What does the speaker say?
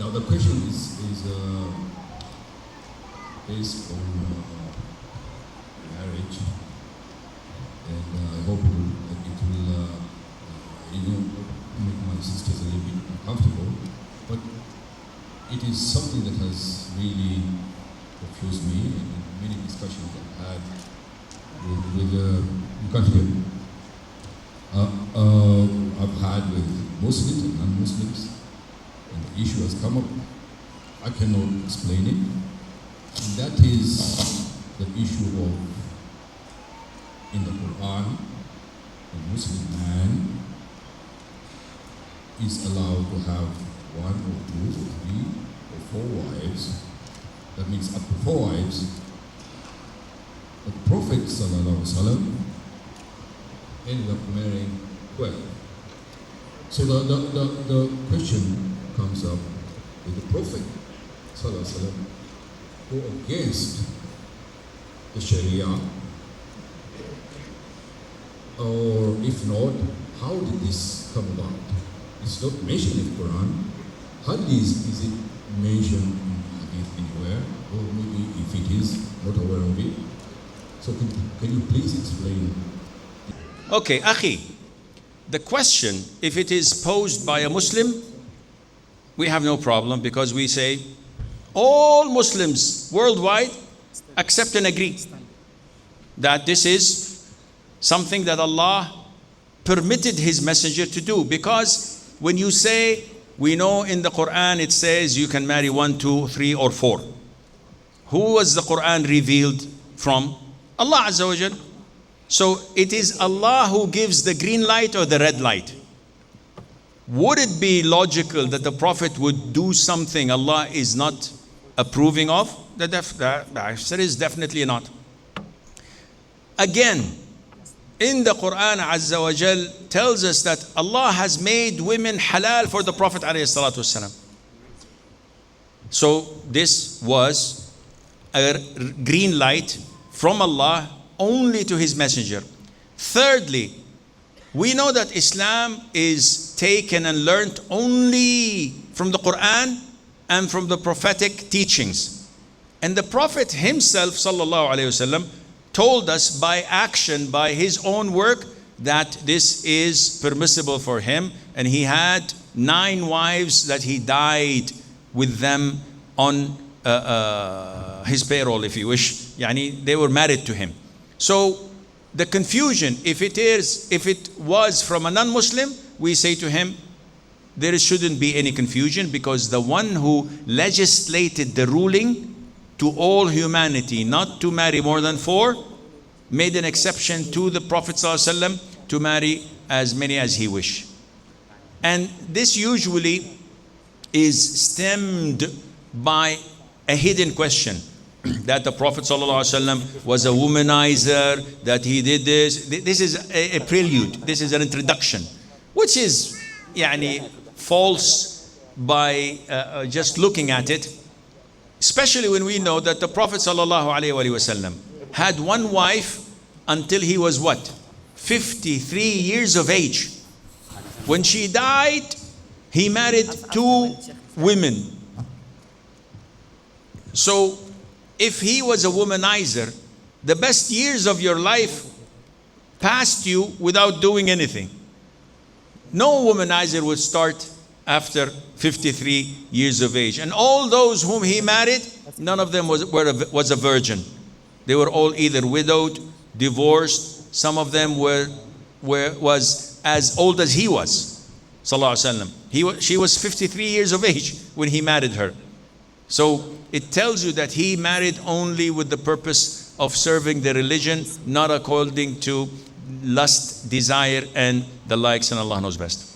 Now the question is based on marriage, and I hope it will make my sisters a little bit uncomfortable. But it is something that has really confused me, and many discussions I've had with you can't hear me. I've had with Muslims and non-Muslims, and the issue has come up. I cannot explain it. And that is the issue of, in the Quran, a Muslim man is allowed to have 1 or 2 or 3 or 4 wives. That means up to 4 wives. But Prophet ﷺ ended up marrying 12. So the question comes up with the Prophet ﷺ, who against the Sharia, or if not, how did this come about? It's not mentioned in the Quran. Hardly is it mentioned in Hadith anywhere, or maybe if it is, not aware of it. So can you please explain? Okay, Akhi, the question, if it is posed by a Muslim, we have no problem, because we say all Muslims worldwide accept and agree that this is something that Allah permitted His Messenger to do. Because when you say, we know in the Quran it says you can marry 1, 2, 3 or 4. Who was the Quran revealed from? Allah Azza wa Jal. So it is Allah who gives the green light or the red light. Would it be logical that the Prophet would do something Allah is not approving of? The answer is definitely not. Again, in the Quran, Azza wa Jal tells us that Allah has made women halal for the Prophet ﷺ. So this was a green light from Allah only to His Messenger. Thirdly, we know that Islam is taken and learnt only from the Quran and from the prophetic teachings. And the Prophet himself, sallallahu alaihi wasallam, told us by action, by his own work, that this is permissible for him. And he had 9 wives that he died with them on his payroll, if you wish. Yani they were married to him. So the confusion, if it was from a non-Muslim, we say to him, there shouldn't be any confusion, because the one who legislated the ruling to all humanity not to marry more than 4 made an exception to the Prophet ﷺ to marry as many as he wished. And this usually is stemmed by a hidden question, that the Prophet ﷺ was a womanizer, that he did this. This is a prelude, this is an introduction, which is false by just looking at it, especially when we know that the Prophet ﷺ had 1 wife until he was what? 53 years of age. When she died, he married 2 women. So if he was a womanizer, the best years of your life passed you without doing anything. No womanizer would start after 53 years of age. And all those whom he married, none of them was a virgin. They were all either widowed, divorced. Some of them was as old as he was, sallallahu alaihi wasallam. She was 53 years of age when he married her. So it tells you that he married only with the purpose of serving the religion, not according to lust, desire, and the likes, and Allah knows best.